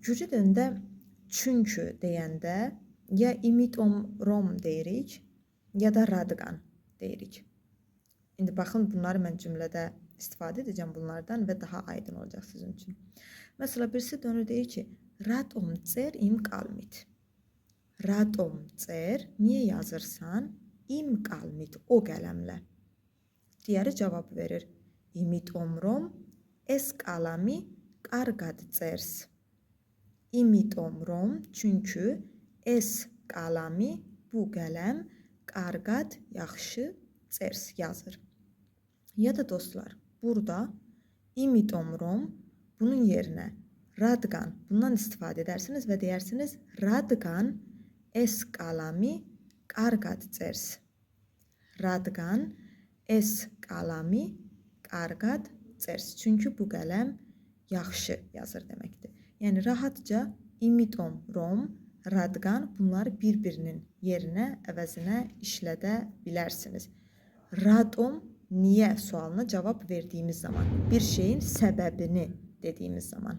Gürcü dilində çünkü deyəndə ya imitomrom deyirik, ya da radqan deyirik. İndi baxın, bunları mən cümlədə istifadə edəcəm bunlardan və daha aydın olacaq sizin üçün. Məsələn, birisi dönür deyir ki, ratom cer im qalmit. Ratom cer, niyə yazırsan? İm qalmit, o qələmlə. Digəri cavab verir. İmitomrom es qalami qarqad cers. İmitomrom, çünki es qalami, bu qələm, qarqad, yaxşı, cers, yazır. Ya da dostlar, burada imitomrom, bunun yerinə radqan, bundan istifadə edərsiniz və deyirsiniz radqan es qalami qarqad cers. Radqan es qalami qarqad cers. Çünki bu qələm yaxşı yazır deməkdir. Yəni rahatca imitomrom, radqan bunları bir-birinin yerinə, əvəzinə işlədə bilərsiniz. Ratom niyə sualına cavab verdiyimiz zaman, bir şeyin səbəbini dediyimiz zaman.